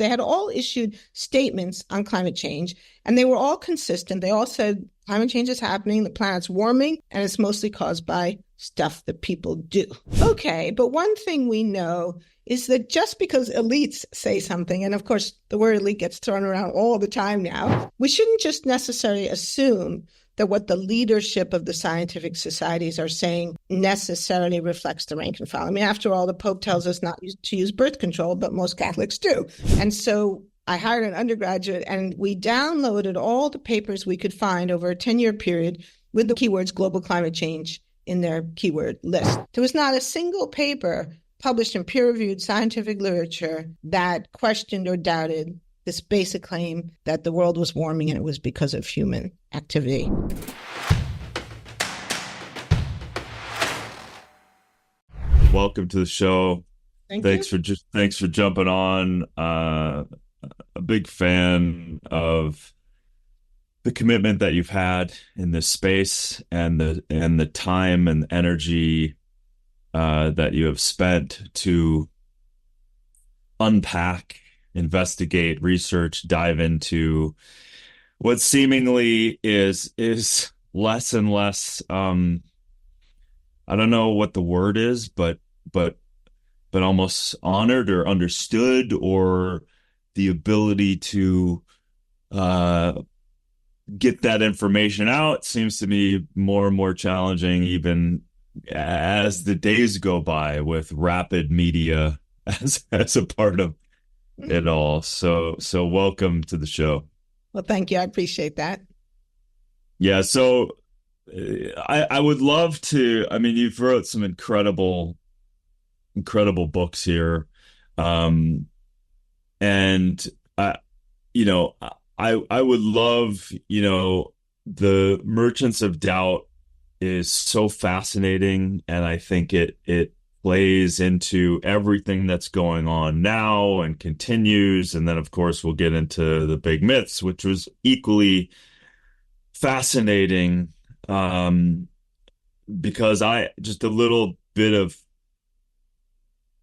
they had all issued statements on climate change, and they were all consistent. They all said climate change is happening, the planet's warming, and it's mostly caused by stuff that people do. Okay, but one thing we know is that just because elites say something, and of course the word elite gets thrown around all the time now, we shouldn't just necessarily assume that what the leadership of the scientific societies are saying necessarily reflects the rank and file. I mean, after all, the Pope tells us not to use birth control, but most Catholics do. And so I hired an undergraduate and we downloaded all the papers we could find over a 10-year period with the keywords global climate change in their keyword list. There was not a single paper published in peer-reviewed scientific literature that questioned or doubted this basic claim that the world was warming and it was because of human activity. Welcome to the show. Thanks for jumping on. A big fan of the commitment that you've had in this space and the time and energy that you have spent to unpack, investigate, research, dive into what seemingly is less and less I don't know what the word is, but almost honored or understood, or the ability to get that information out seems to be more and more challenging, even as the days go by, with rapid media as a part of it all. So welcome to the show. Well, thank you. I appreciate that. Yeah. So I would love to, I mean, you've wrote some incredible books here. And I would love, the Merchants of Doubt is so fascinating. And I think it plays into everything that's going on now and continues. And then, of course, we'll get into the big myths, which was equally fascinating, because just a little bit of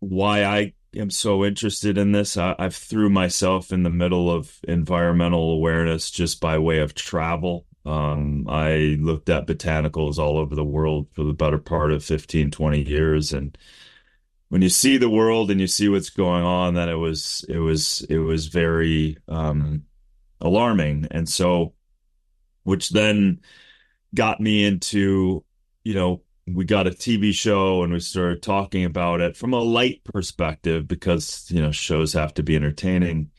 why I am so interested in this. I've threw myself in the middle of environmental awareness just by way of travel. I looked at botanicals all over the world for the better part of 15, 20 years. And when you see the world and you see what's going on, then it was very alarming. And so, which then got me into, we got a TV show and we started talking about it from a light perspective because, shows have to be entertaining.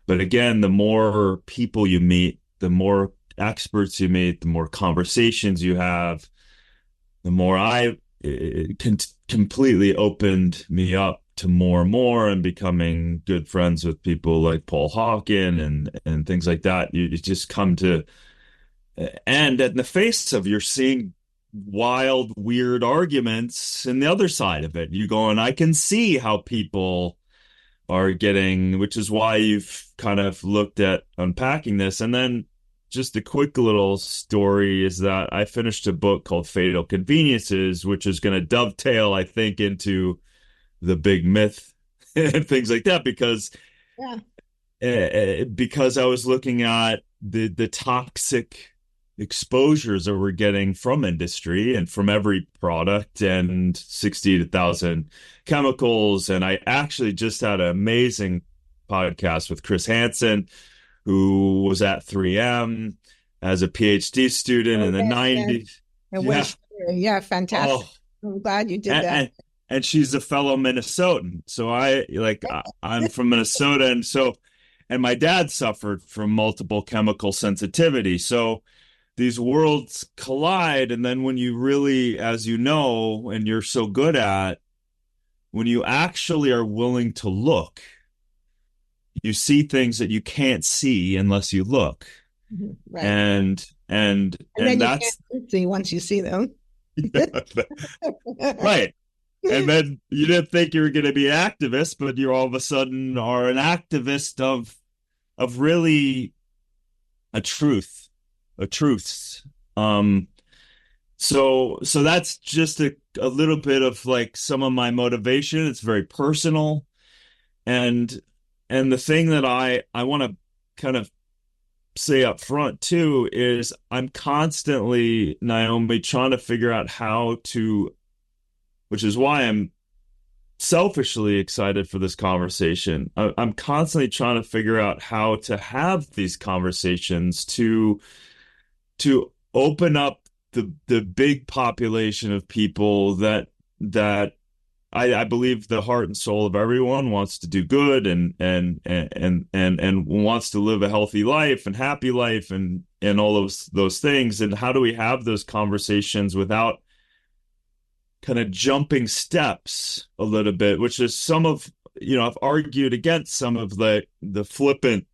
But again, the more people you meet, the more experts you meet, the more conversations you have, the more it completely opened me up to more and more, and becoming good friends with people like Paul Hawken and things like that. You just come to, and in the face of, you're seeing wild, weird arguments and the other side of it. You go, and I can see how people are getting, which is why you've kind of looked at unpacking this. And then just a quick little story is that I finished a book called Fatal Conveniences, which is going to dovetail, I think, into the big myth and things like that, because I was looking at the toxic exposures that we're getting from industry and from every product, and 60,000 chemicals. And I actually just had an amazing podcast with Chris Hansen, who was at 3M as a PhD student in the 90s. Yeah, fantastic. I'm glad you did that. And she's a fellow Minnesotan. So I'm from Minnesota. And my dad suffered from multiple chemical sensitivity. So these worlds collide. And then when you really, as you know, and you're so good at, when you actually are willing to look, you see things that you can't see unless you look. Right. And then that's, you can't see once you see them. Right. And then you didn't think you were going to be an activist, but you all of a sudden are an activist of really a truths. So that's just a little bit of like some of my motivation. It's very personal. And and the thing that I want to kind of say up front too is I'm constantly, Naomi, trying to figure out how to, which is why I'm selfishly excited for this conversation. I'm constantly trying to figure out how to have these conversations to open up the big population of people that I believe the heart and soul of everyone wants to do good and wants to live a healthy life and happy life and all those things. And how do we have those conversations without kind of jumping steps a little bit, which is some of, I've argued against some of the flippant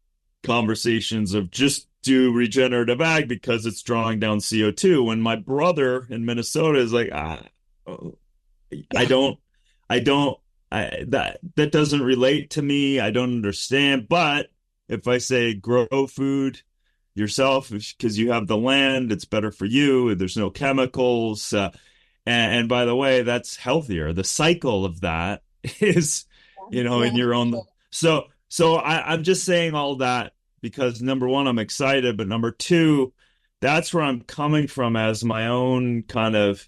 conversations of just do regenerative ag because it's drawing down CO2. When my brother in Minnesota is like, Yeah. I don't, that doesn't relate to me. I don't understand. But if I say grow food yourself because you have the land, it's better for you. There's no chemicals. And by the way, that's healthier. The cycle of that is, in Yeah. your own. So I'm just saying all that because number one, I'm excited, but number two, that's where I'm coming from as my own kind of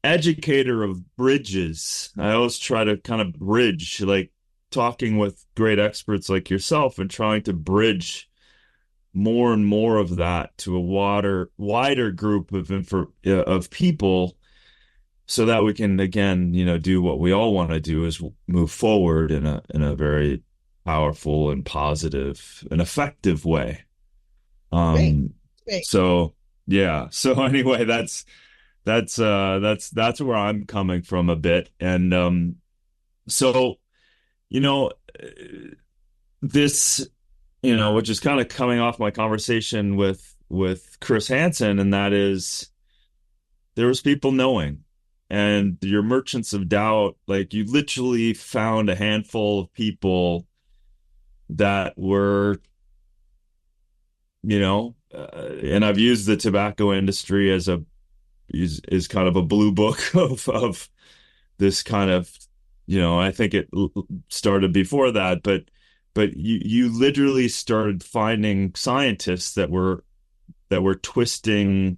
educator of bridges. I always try to kind of bridge, like talking with great experts like yourself and trying to bridge more and more of that to a wider group of people so that we can again, do what we all want to do is move forward in a very powerful and positive and effective way. Great. Um, Great. so yeah. So anyway, that's where I'm coming from a bit. And so, you know, this, which is kind of coming off my conversation with Chris Hansen, and that is there was people knowing. And your merchants of doubt, like you literally found a handful of people that were, and I've used the tobacco industry is kind of a blue book of this kind of, I think it started before that, but you literally started finding scientists that were twisting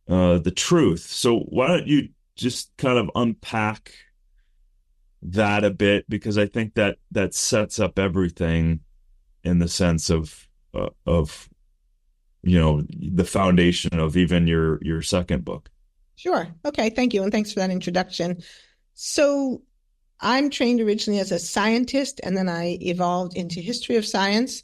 the truth. So why don't you just kind of unpack that a bit, because I think that sets up everything in the sense of the foundation of even your second book. Sure. Okay. Thank you. And thanks for that introduction. So I'm trained originally as a scientist, and then I evolved into history of science.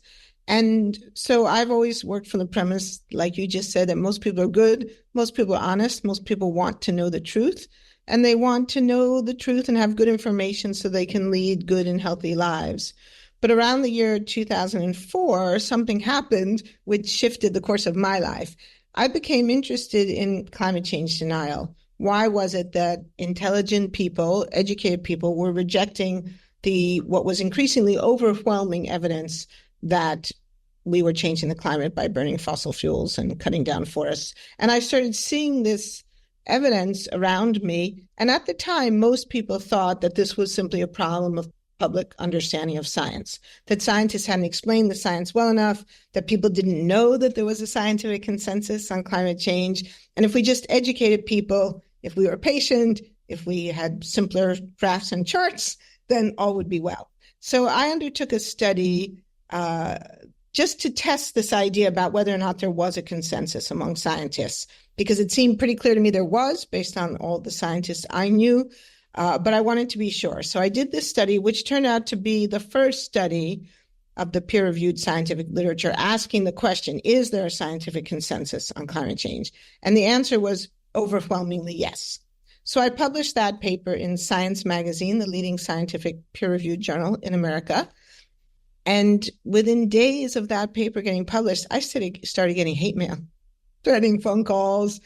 And so I've always worked from the premise, like you just said, that most people are good, most people are honest, most people want to know the truth, and they want to know the truth and have good information so they can lead good and healthy lives. But around the year 2004, something happened which shifted the course of my life. I became interested in climate change denial. Why was it that intelligent people, educated people, were rejecting what was increasingly overwhelming evidence that we were changing the climate by burning fossil fuels and cutting down forests? And I started seeing this evidence around me. And at the time, most people thought that this was simply a problem of public understanding of science, that scientists hadn't explained the science well enough, that people didn't know that there was a scientific consensus on climate change. And if we just educated people, if we were patient, if we had simpler graphs and charts, then all would be well. So I undertook a study just to test this idea about whether or not there was a consensus among scientists, because it seemed pretty clear to me there was, based on all the scientists I knew, but I wanted to be sure. So I did this study, which turned out to be the first study of the peer-reviewed scientific literature asking the question, is there a scientific consensus on climate change? And the answer was overwhelmingly yes. So I published that paper in Science magazine, the leading scientific peer-reviewed journal in America. And within days of that paper getting published, I started getting hate mail, threatening phone calls.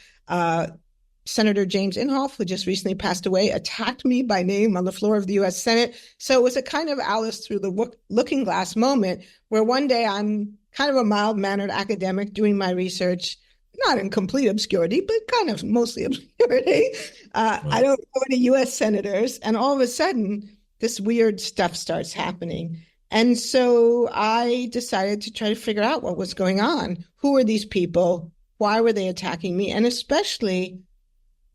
Senator James Inhofe, who just recently passed away, attacked me by name on the floor of the U.S. Senate. So it was a kind of Alice through the looking glass moment where one day I'm kind of a mild-mannered academic doing my research, not in complete obscurity, but kind of mostly obscurity. I don't know any U.S. senators. And all of a sudden, this weird stuff starts happening. And so I decided to try to figure out what was going on. Who were these people? Why were they attacking me? And especially,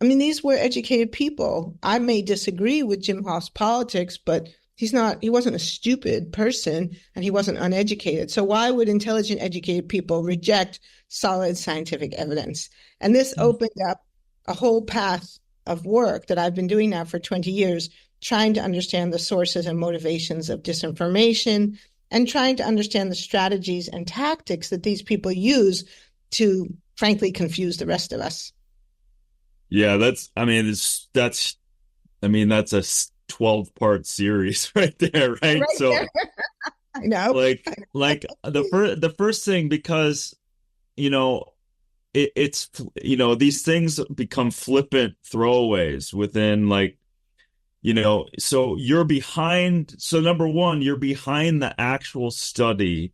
I mean, these were educated people. I may disagree with Jim Hoft's politics, but he wasn't a stupid person and he wasn't uneducated. So why would intelligent, educated people reject solid scientific evidence? And this opened up a whole path of work that I've been doing now for 20 years, trying to understand the sources and motivations of disinformation and trying to understand the strategies and tactics that these people use to, frankly, confuse the rest of us. Yeah, that's a 12-part series right there, right? Right So there. I know. like the first thing, because you know it's these things become flippant throwaways within, like, so you're behind. So number one, you're behind the actual study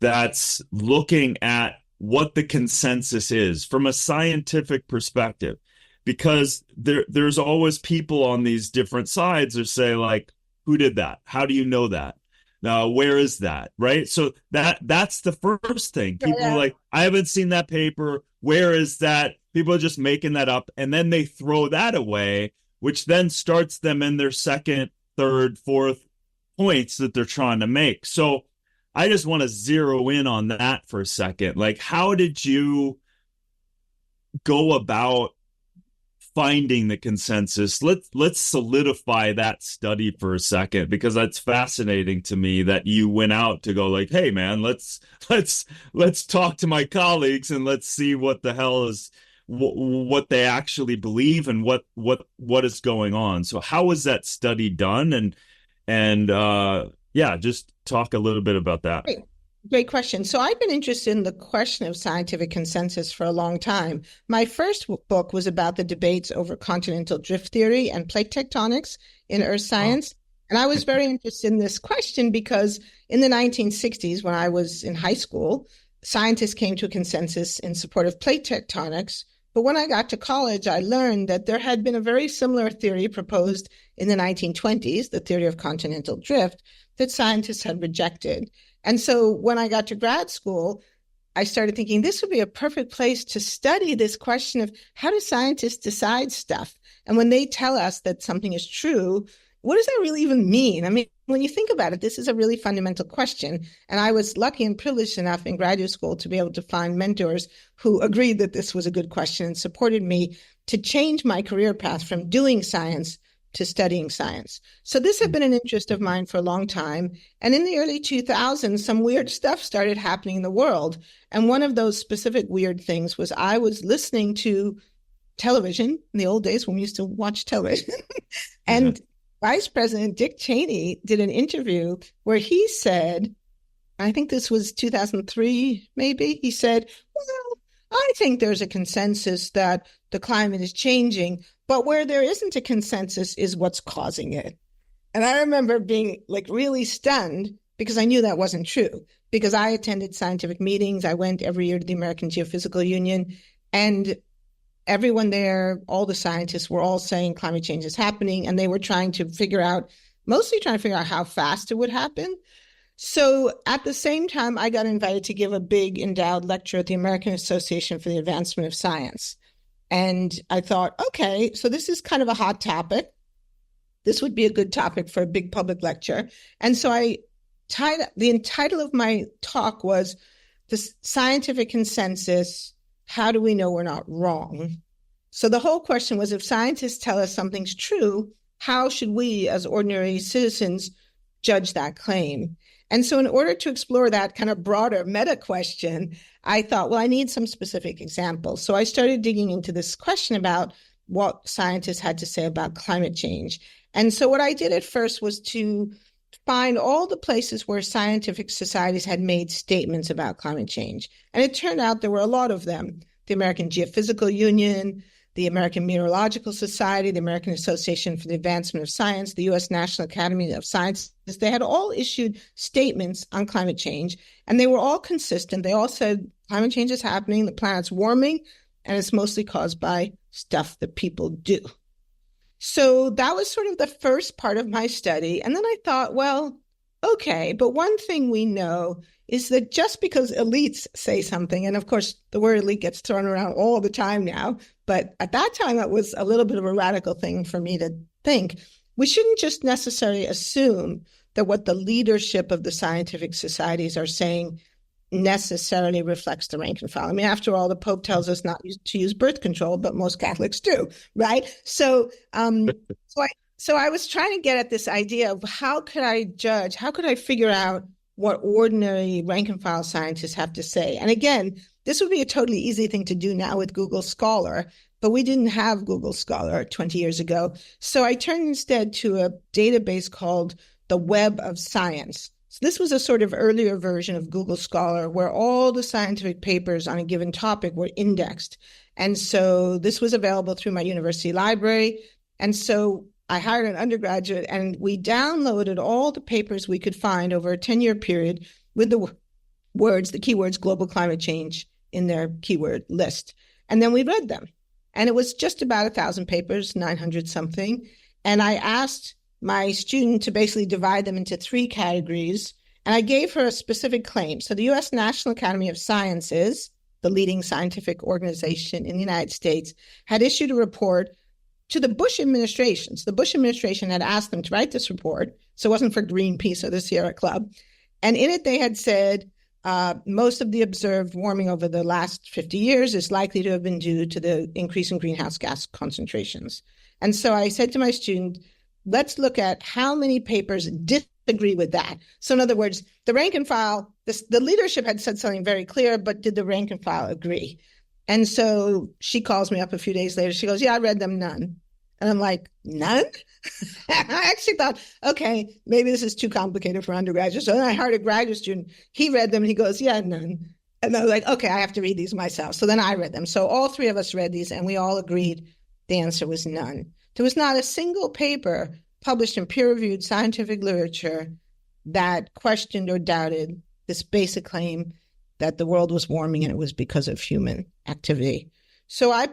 that's looking at what the consensus is from a scientific perspective, because there's always people on these different sides that say, like, who did that? How do you know that? Now, where is that? Right? So that's the first thing. People are Yeah. like, I haven't seen that paper. Where is that? People are just making that up, and then they throw that away, which then starts them in their second, third, fourth points that they're trying to make. So I just want to zero in on that for a second. Like, how did you go about finding the consensus? Let's solidify that study for a second, because that's fascinating to me that you went out to go, like, hey man, let's talk to my colleagues and let's see what the hell is what they actually believe and what is going on. So how was that study done? And yeah, just talk a little bit about that. Great question. So I've been interested in the question of scientific consensus for a long time. My first book was about the debates over continental drift theory and plate tectonics in earth Oh. science. And I was very interested in this question because in the 1960s, when I was in high school, scientists came to a consensus in support of plate tectonics. But when I got to college, I learned that there had been a very similar theory proposed in the 1920s, the theory of continental drift, that scientists had rejected. And so when I got to grad school, I started thinking this would be a perfect place to study this question of how do scientists decide stuff? And when they tell us that something is true, what does that really even mean? I mean, when you think about it, this is a really fundamental question. And I was lucky and privileged enough in graduate school to be able to find mentors who agreed that this was a good question and supported me to change my career path from doing science to studying science. So this had been an interest of mine for a long time. And in the early 2000s, some weird stuff started happening in the world. And one of those specific weird things was I was listening to television in the old days when we used to watch television. Yeah. And Vice President Dick Cheney did an interview where he said, I think this was 2003, maybe, he said, well, I think there's a consensus that the climate is changing, but where there isn't a consensus is what's causing it. And I remember being like really stunned because I knew that wasn't true, because I attended scientific meetings. I went every year to the American Geophysical Union, and everyone there, all the scientists were all saying climate change is happening, and they were mostly trying to figure out how fast it would happen. So at the same time, I got invited to give a big endowed lecture at the American Association for the Advancement of Science. And I thought, okay, so this is kind of a hot topic. This would be a good topic for a big public lecture. And so the title of my talk was The Scientific Consensus, How Do We Know We're Not Wrong? So the whole question was, if scientists tell us something's true, how should we as ordinary citizens judge that claim? And so in order to explore that kind of broader meta question, I thought, well, I need some specific examples. So I started digging into this question about what scientists had to say about climate change. And so what I did at first was to find all the places where scientific societies had made statements about climate change. And it turned out there were a lot of them. The American Geophysical Union, the American Meteorological Society, the American Association for the Advancement of Science, the U.S. National Academy of Sciences, they had all issued statements on climate change, and they were all consistent. They all said climate change is happening, the planet's warming, and it's mostly caused by stuff that people do. So that was sort of the first part of my study. And then I thought, well, Okay, but one thing we know is that just because elites say something, and of course the word elite gets thrown around all the time now, but at that time that was a little bit of a radical thing for me to think, we shouldn't just necessarily assume that what the leadership of the scientific societies are saying necessarily reflects the rank and file. I mean, after all, the Pope tells us not to use birth control, but most Catholics do, right? So so I was trying to get at this idea of how could I judge, how could I figure out what ordinary rank and file scientists have to say? And again, this would be a totally easy thing to do now with Google Scholar, but we didn't have Google Scholar 20 years ago. So I turned instead to a database called the Web of Science. So this was a sort of earlier version of Google Scholar where all the scientific papers on a given topic were indexed. And so this was available through my university library. And so I hired an undergraduate and we downloaded all the papers we could find over a 10-year period with the keywords global climate change in their keyword list. And then we read them. And it was just about 1,000 papers, 900 something. And I asked my student to basically divide them into 3 categories. And I gave her a specific claim. So the U.S. National Academy of Sciences, the leading scientific organization in the United States, had issued a report to the Bush administration. So the Bush administration had asked them to write this report. So it wasn't for Greenpeace or the Sierra Club. And in it, they had said most of the observed warming over the last 50 years is likely to have been due to the increase in greenhouse gas concentrations. And so I said to my student, let's look at how many papers disagree with that. So in other words, the rank and file, the leadership had said something very clear, but did the rank and file agree? And so she calls me up a few days later. She goes, yeah, I read them, none. And I'm like, none? I actually thought, okay, maybe this is too complicated for undergraduates. So then I hired a graduate student. He read them and he goes, yeah, none. And I was like, okay, I have to read these myself. So then I read them. So all 3 of us read these and we all agreed the answer was none. There was not a single paper published in peer-reviewed scientific literature that questioned or doubted this basic claim that the world was warming and it was because of human activity. So I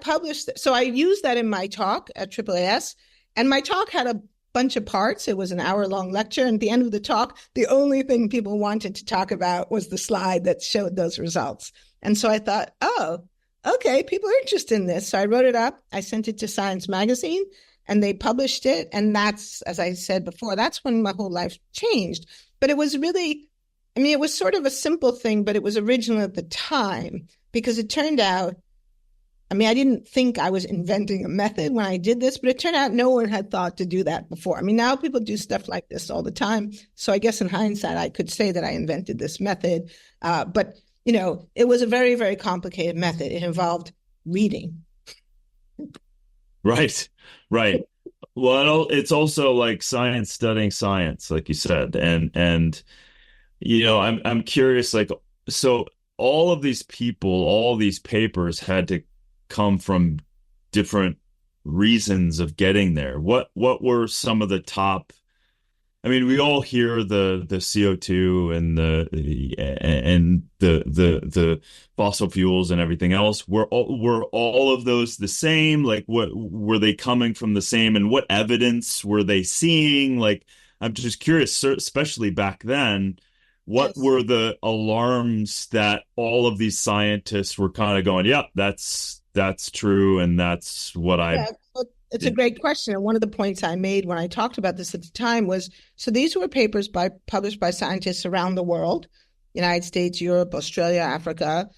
used that in my talk at AAAS, and my talk had a bunch of parts. It was an hour-long lecture, and at the end of the talk, the only thing people wanted to talk about was the slide that showed those results. And so I thought, oh, okay, people are interested in this. So I wrote it up, I sent it to Science Magazine, and they published it. And that's, as I said before, that's when my whole life changed. But it was really, it was sort of a simple thing, but it was original at the time because it turned out, I didn't think I was inventing a method when I did this, but it turned out no one had thought to do that before. Now people do stuff like this all the time. So I guess in hindsight, I could say that I invented this method. But, it was a very, very complicated method. It involved reading. Right. Well, it's also like science studying science, like you said. And I'm curious, like, so all of these people, all these papers had to come from different reasons of getting there. What were some of the top? We all hear the CO2 and the fossil fuels and everything else. Were all of those the same? Like, what were they coming from the same? And what evidence were they seeing? Like, I'm just curious, especially back then. What were the alarms that all of these scientists were kind of going, yeah, that's true, and that's what it's a great question. And one of the points I made when I talked about this at the time was, so these were papers published by scientists around the world, United States, Europe, Australia, Africa.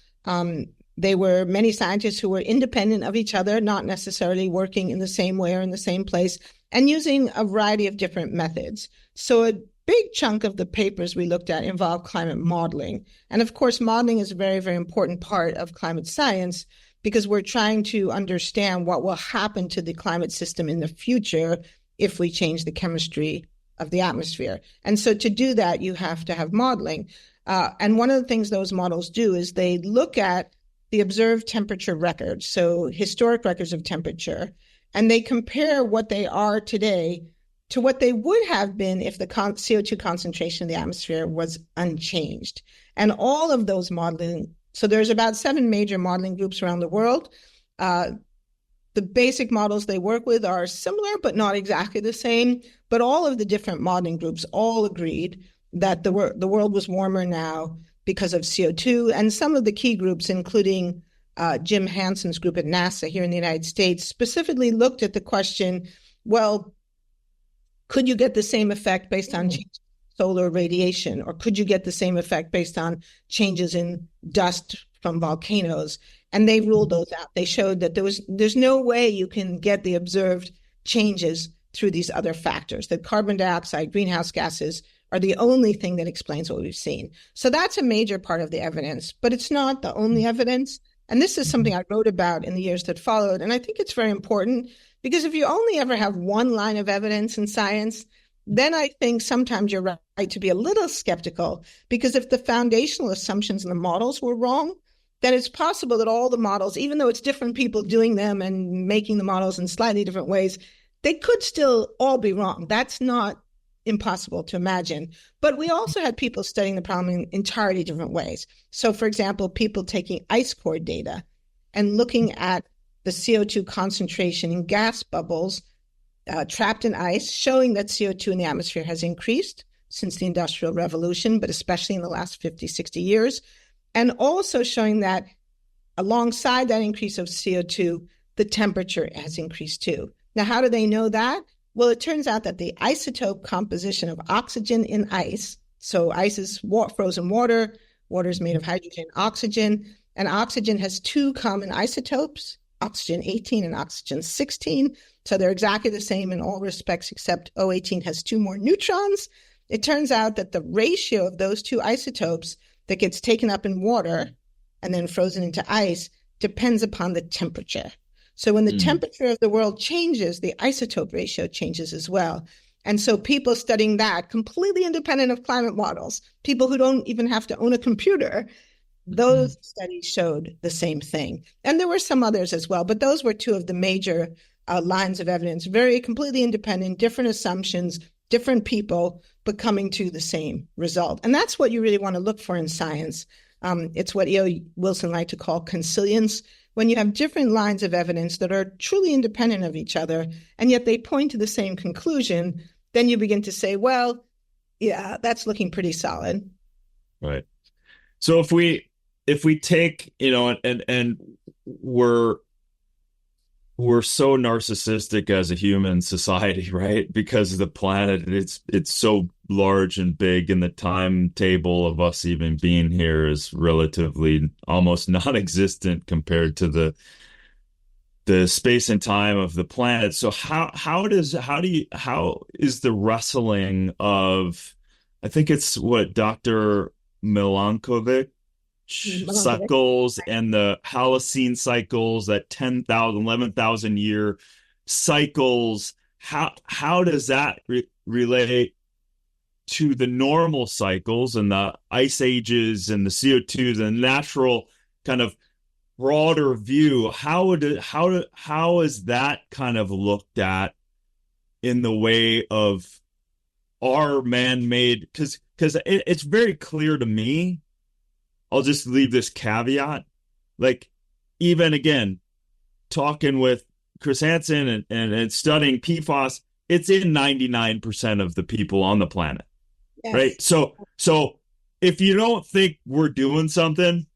They were many scientists who were independent of each other, not necessarily working in the same way or in the same place, and using a variety of different methods. So a big chunk of the papers we looked at involved climate modeling. And of course, modeling is a very, very important part of climate science because we're trying to understand what will happen to the climate system in the future if we change the chemistry of the atmosphere. And so to do that, you have to have modeling. And one of the things those models do is they look at the observed temperature records, so historic records of temperature, and they compare what they are today to what they would have been if the CO2 concentration in the atmosphere was unchanged. And all of those modeling, so there's about 7 major modeling groups around the world. The basic models they work with are similar, but not exactly the same. But all of the different modeling groups all agreed that the world was warmer now because of CO2. And some of the key groups, including Jim Hansen's group at NASA here in the United States, specifically looked at the question, well, could you get the same effect based on solar radiation, or could you get the same effect based on changes in dust from volcanoes? And they ruled those out. They showed that there's no way you can get the observed changes through these other factors, that carbon dioxide, greenhouse gases are the only thing that explains what we've seen. So that's a major part of the evidence, but it's not the only evidence. And this is something I wrote about in the years that followed. And I think it's very important because if you only ever have one line of evidence in science, then I think sometimes you're right to be a little skeptical, because if the foundational assumptions in the models were wrong, then it's possible that all the models, even though it's different people doing them and making the models in slightly different ways, they could still all be wrong. That's not impossible to imagine. But we also had people studying the problem in entirely different ways. So, for example, people taking ice core data and looking at the CO2 concentration in gas bubbles trapped in ice, showing that CO2 in the atmosphere has increased since the Industrial Revolution, but especially in the last 50, 60 years. And also showing that alongside that increase of CO2, the temperature has increased too. Now, how do they know that? Well, it turns out that the isotope composition of oxygen in ice, so ice is frozen water, water is made of hydrogen and oxygen has two common isotopes, oxygen 18 and oxygen 16. So they're exactly the same in all respects, except O18 has two more neutrons. It turns out that the ratio of those two isotopes that gets taken up in water and then frozen into ice depends upon the temperature. So when the temperature of the world changes, the isotope ratio changes as well. And so people studying that, completely independent of climate models, people who don't even have to own a computer, those studies showed the same thing. And there were some others as well, but those were two of the major lines of evidence, very completely independent, different assumptions, different people, but coming to the same result. And that's what you really want to look for in science. It's what E.O. Wilson liked to call consilience, when you have different lines of evidence that are truly independent of each other, and yet they point to the same conclusion, then you begin to say, well, yeah, that's looking pretty solid. Right. So if we take, and we're so narcissistic as a human society, right? Because the planet, it's so large and big, and the timetable of us even being here is relatively almost non-existent compared to the space and time of the planet. So how is the wrestling of, I think it's what Dr. Milankovitch cycles and the Holocene cycles, that 10,000, 11,000 year cycles, how does that relate to the normal cycles and the ice ages and the CO2, the natural kind of broader view? How is that kind of looked at in the way of our man-made? Because it's very clear to me. I'll just leave this caveat. Like, even again, talking with Chris Hansen and studying PFAS, it's in 99% of the people on the planet. Yes. Right. So if you don't think we're doing something,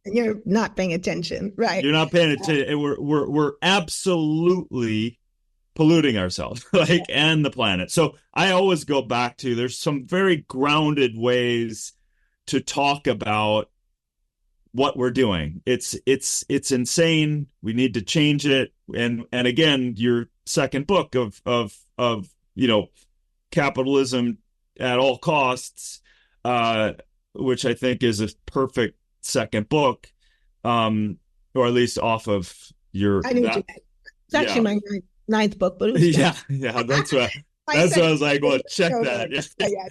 and you're not paying attention, right? You're not paying attention. And we're absolutely polluting ourselves, and the planet. So I always go back to, there's some very grounded ways to talk about what we're doing. It's insane. We need to change it. And again, your second book of Capitalism at All Costs, which I think is a perfect second book, or at least off of your. I knew it's actually my ninth book, but it was that's right. That's what I was like, well, check that.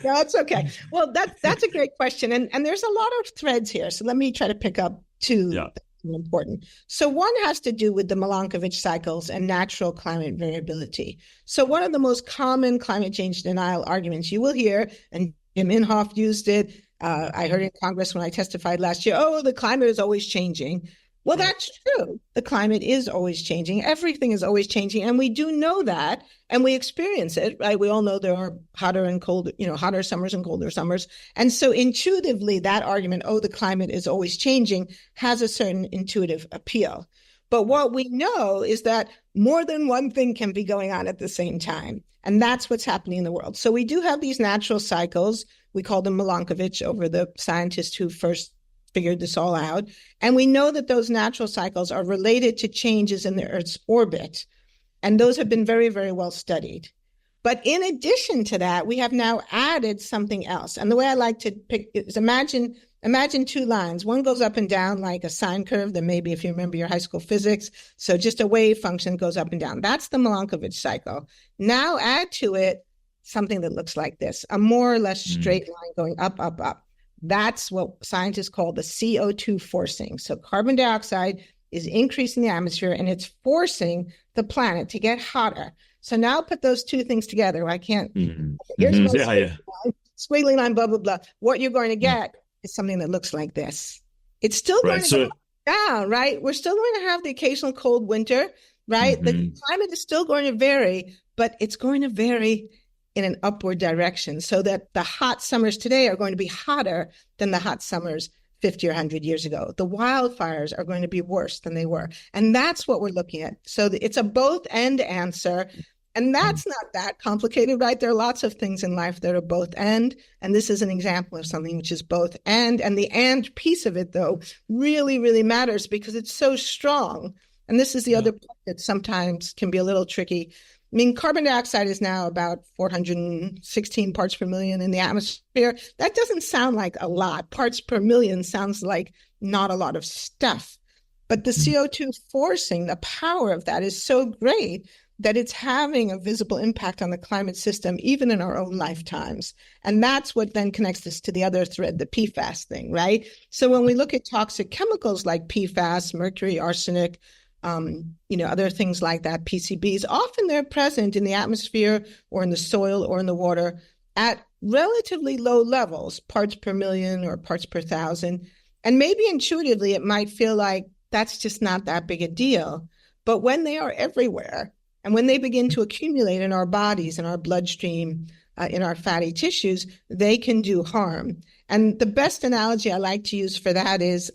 No, it's okay. Well, that's a great question. And there's a lot of threads here. So let me try to pick up two that are important. So one has to do with the Milankovitch cycles and natural climate variability. So one of the most common climate change denial arguments you will hear, and Jim Inhofe used it, I heard in Congress when I testified last year, the climate is always changing. Well, that's true. The climate is always changing. Everything is always changing. And we do know that, and we experience it, right? We all know there are hotter and colder, hotter summers and colder summers. And so intuitively, that argument, oh, the climate is always changing, has a certain intuitive appeal. But what we know is that more than one thing can be going on at the same time. And that's what's happening in the world. So we do have these natural cycles. We call them Milankovitch, over the scientist who first figured this all out. And we know that those natural cycles are related to changes in the Earth's orbit. And those have been very, very well studied. But in addition to that, we have now added something else. And the way I like to pick is imagine two lines. One goes up and down like a sine curve, that maybe if you remember your high school physics. So just a wave function goes up and down. That's the Milankovitch cycle. Now add to it something that looks like this, a more or less straight line going up, up, up. That's what scientists call the CO2 forcing. So carbon dioxide is increasing the atmosphere and it's forcing the planet to get hotter. So now put those two things together. I can't. Here's my squiggly line, blah, blah, blah. What you're going to get is something that looks like this. It's still going to go down, right? We're still going to have the occasional cold winter, right? The climate is still going to vary, but it's going to vary in an upward direction, so that the hot summers today are going to be hotter than the hot summers 50 or 100 years ago. The wildfires are going to be worse than they were. And that's what we're looking at. So it's a both and answer. And that's not that complicated, right? There are lots of things in life that are both and this is an example of something which is both and the and piece of it, though, really, really matters because it's so strong. And this is the other part that sometimes can be a little tricky. I mean, carbon dioxide is now about 416 parts per million in the atmosphere. That doesn't sound like a lot. Parts per million sounds like not a lot of stuff. But the CO2 forcing, the power of that is so great that it's having a visible impact on the climate system, even in our own lifetimes. And that's what then connects us to the other thread, the PFAS thing, right? So when we look at toxic chemicals like PFAS, mercury, arsenic, other things like that, PCBs, often they're present in the atmosphere or in the soil or in the water at relatively low levels, parts per million or parts per thousand. And maybe intuitively, it might feel like that's just not that big a deal. But when they are everywhere and when they begin to accumulate in our bodies, in our bloodstream, in our fatty tissues, they can do harm. And the best analogy I like to use for that is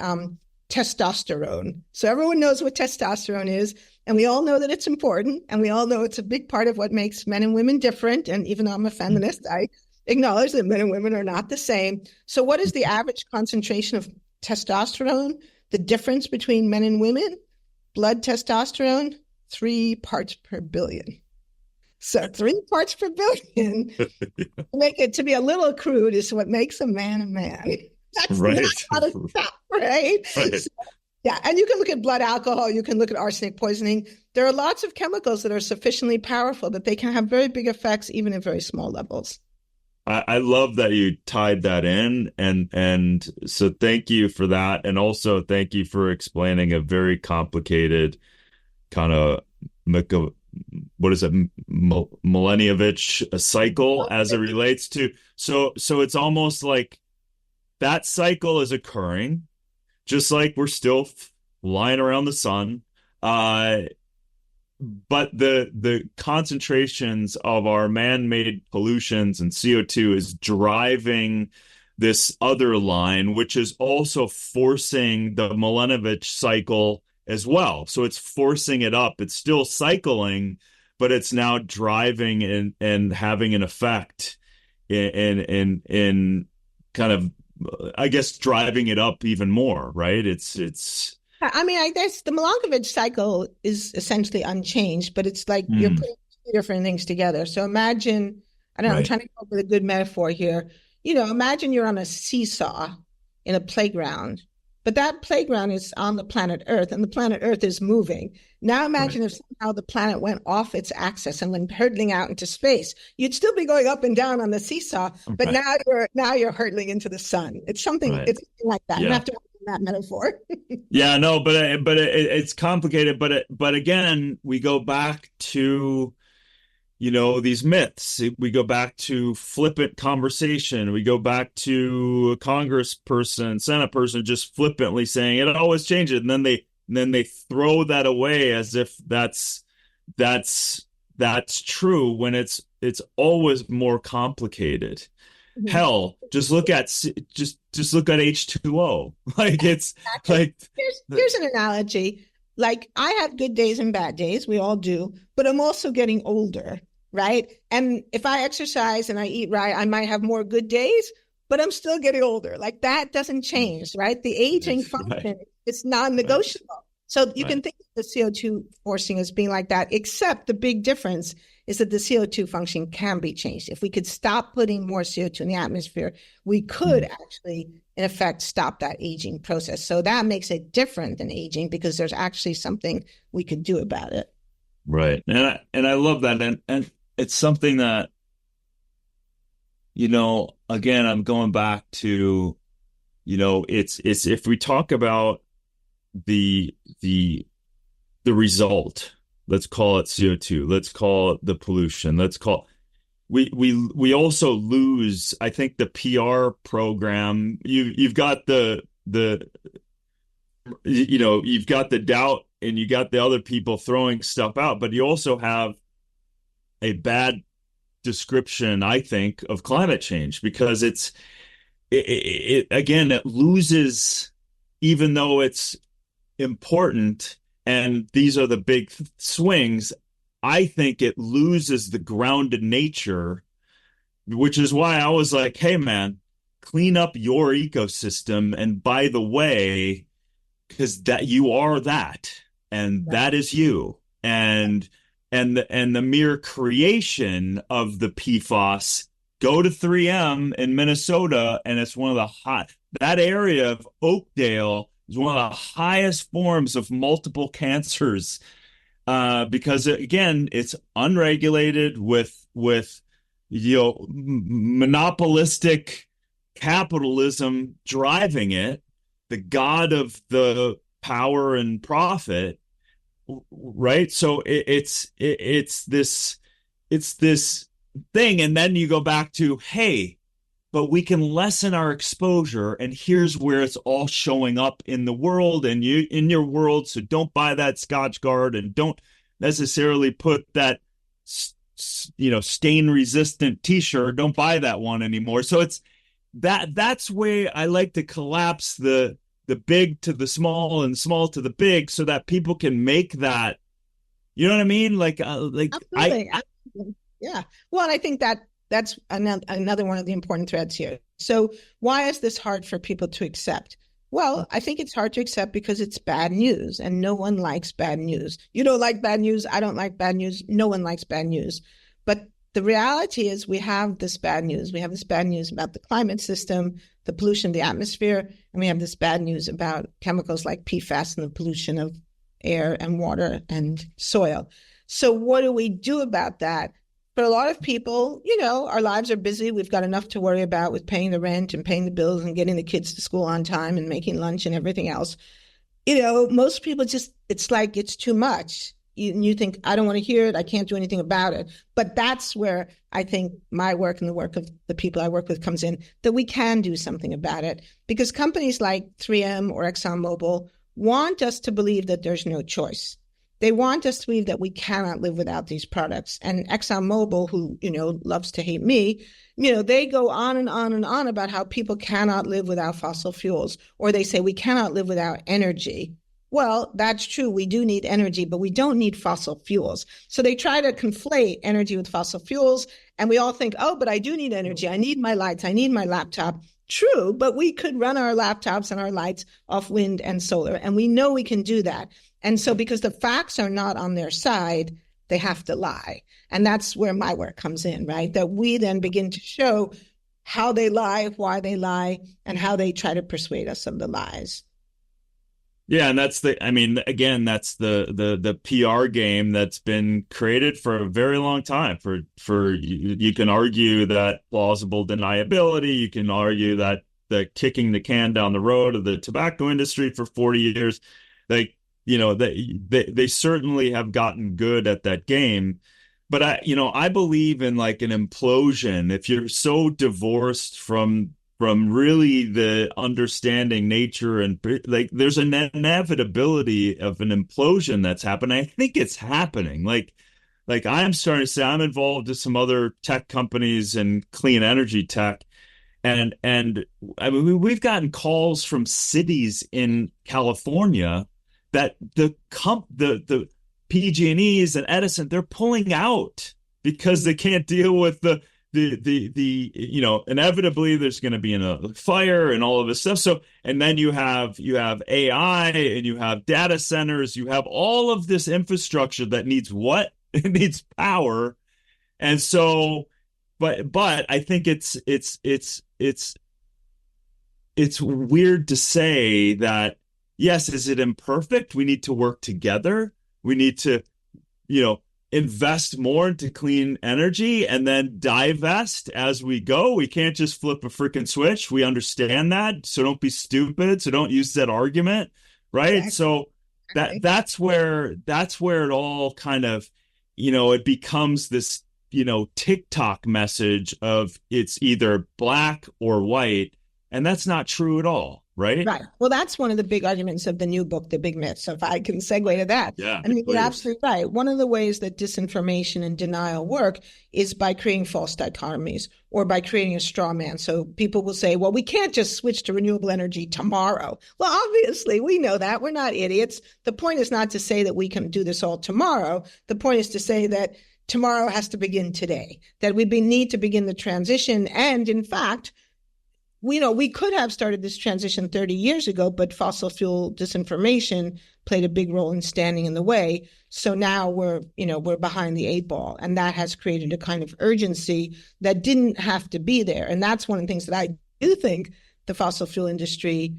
testosterone. So everyone knows what testosterone is, and we all know that it's important, and we all know it's a big part of what makes men and women different. And even though I'm a feminist, I acknowledge that men and women are not the same. So what is the average concentration of testosterone? The difference between men and women? Blood testosterone, 3 parts per billion. So 3 parts per billion, make it to be a little crude, is what makes a man. That's not a lot of stuff, right? So, and you can look at blood alcohol, you can look at arsenic poisoning. There are lots of chemicals that are sufficiently powerful that they can have very big effects, even at very small levels. I love that you tied that in, and so thank you for that, and also thank you for explaining a very complicated kind of Millenniovich cycle as it relates to. So it's almost like that cycle is occurring, just like we're still flying around the sun. But the concentrations of our man-made pollutions and CO2 is driving this other line, which is also forcing the Millenniovich cycle as well. So it's forcing it up. It's still cycling, but it's now driving and having an effect in kind of, I guess, driving it up even more, right? I mean, I guess the Milankovitch cycle is essentially unchanged, but it's like you're putting 2 different things together. So imagine, I don't know, I'm trying to come up with a good metaphor here. Imagine you're on a seesaw in a playground, but that playground is on the planet Earth, and the planet Earth is moving. Now imagine if somehow the planet went off its axis and went hurtling out into space. You'd still be going up and down on the seesaw, but now you're hurtling into the sun. It's something like that. You have to that metaphor. but it's complicated. But again, we go back to these myths. We go back to flippant conversation. We go back to a congressperson, Senate person just flippantly saying it always changes, and then and then they throw that away as if that's true when it's always more complicated. Mhm. Hell, just look at H2O. Like it's Exactly. like Here's an analogy. Like I have good days and bad days, we all do, but I'm also getting older, right? And if I exercise and I eat right, I might have more good days, but I'm still getting older. Like that doesn't change, right? The aging right, function, it's right, non-negotiable. So you can right. think of the CO2 forcing as being like that, except the big difference is that the CO2 function can be changed. If we could stop putting more CO2 in the atmosphere, we could actually, in effect, stop that aging process. So that makes it different than aging because there's actually something we could do about it. Right. And I love that. And it's something that, again, I'm going back to, it's if we talk about the the the result, let's call it CO2, let's call it the pollution, let's call we also lose, I think, the PR program. You've got the you've got the doubt and you got the other people throwing stuff out, but you also have a bad description, I think, of climate change because again, it loses, even though it's important and these are the big swings, I think it loses the grounded nature, which is why I was like, hey man, clean up your ecosystem. And by the way, because that you are that, and Right. that is you. And the mere creation of the PFAS, go to 3M in Minnesota, and it's one of the hot, that area of Oakdale is one of the highest forms of multiple cancers, because again, it's unregulated with monopolistic capitalism driving it, the god of the power and profit, right? So it's this thing, and then you go back to, hey, but we can lessen our exposure, and here's where it's all showing up in the world and you in your world. So don't buy that Scotch Guard, and don't necessarily put that stain resistant t-shirt, don't buy that one anymore. So it's that's where I like to collapse the big to the small and small to the big, so that people can make that, you know what I mean, like Absolutely. Absolutely. Yeah. Well, and I think that that's another one of the important threads here. So why is this hard for people to accept? Well, I think it's hard to accept because it's bad news and no one likes bad news. You don't like bad news. I don't like bad news. No one likes bad news. But the reality is we have this bad news. We have this bad news about the climate system, the pollution of the atmosphere, and we have this bad news about chemicals like PFAS and the pollution of air and water and soil. So what do we do about that? For a lot of people, our lives are busy. We've got enough to worry about with paying the rent and paying the bills and getting the kids to school on time and making lunch and everything else. Most people just, it's like it's too much. You think, I don't want to hear it. I can't do anything about it. But that's where I think my work and the work of the people I work with comes in, that we can do something about it. Because companies like 3M or ExxonMobil want us to believe that there's no choice. They want us to believe that we cannot live without these products. And ExxonMobil, who, loves to hate me, they go on and on and on about how people cannot live without fossil fuels, or they say we cannot live without energy. Well, that's true. We do need energy, but we don't need fossil fuels. So they try to conflate energy with fossil fuels. And we all think, oh, but I do need energy. I need my lights. I need my laptop. True, but we could run our laptops and our lights off wind and solar. And we know we can do that. And so because the facts are not on their side, they have to lie. And that's where my work comes in, right? That we then begin to show how they lie, why they lie, and how they try to persuade us of the lies. Yeah, and I mean, again, that's the PR game that's been created for a very long time. For you can argue that plausible deniability, you can argue that the kicking the can down the road of the tobacco industry for 40 years. Like, they certainly have gotten good at that game. But I believe in like an implosion. If you're so divorced from from really the understanding nature and like there's an inevitability of an implosion that's happening. I think it's happening. Like I'm starting to say I'm involved with some other tech companies and clean energy tech. And I mean, we've gotten calls from cities in California that the PG&Es and Edison, they're pulling out because they can't deal with the inevitably there's going to be a fire and all of this stuff. So, and then you have AI and you have data centers, you have all of this infrastructure that needs what? It needs power. And so, but I think it's weird to say that, yes, is it imperfect? We need to work together. We need to, invest more into clean energy and then divest as we go. We can't just flip a freaking switch. We understand that. So don't be stupid. So don't use that argument. Right. Exactly. So that's where it all kind of, it becomes this, TikTok message of it's either black or white. And that's not true at all. Right. Right. Well, that's one of the big arguments of the new book, The Big Myth. So if I can segue to that. Yeah, I mean, you're absolutely right. One of the ways that disinformation and denial work is by creating false dichotomies or by creating a straw man. So people will say, well, we can't just switch to renewable energy tomorrow. Well, obviously, we know that. We're not idiots. The point is not to say that we can do this all tomorrow. The point is to say that tomorrow has to begin today, that we need to begin the transition. And in fact, we could have started this transition 30 years ago, but fossil fuel disinformation played a big role in standing in the way. So now we're behind the eight ball, and that has created a kind of urgency that didn't have to be there. And that's one of the things that I do think the fossil fuel industry,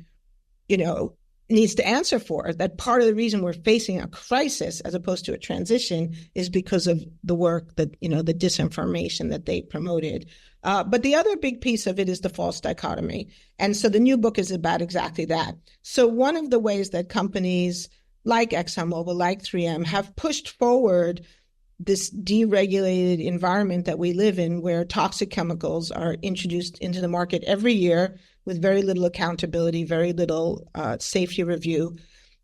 needs to answer for. That part of the reason we're facing a crisis as opposed to a transition is because of the work that, the disinformation that they promoted. But the other big piece of it is the false dichotomy. And so the new book is about exactly that. So one of the ways that companies like ExxonMobil, like 3M, have pushed forward this deregulated environment that we live in, where toxic chemicals are introduced into the market every year with very little accountability, very little safety review,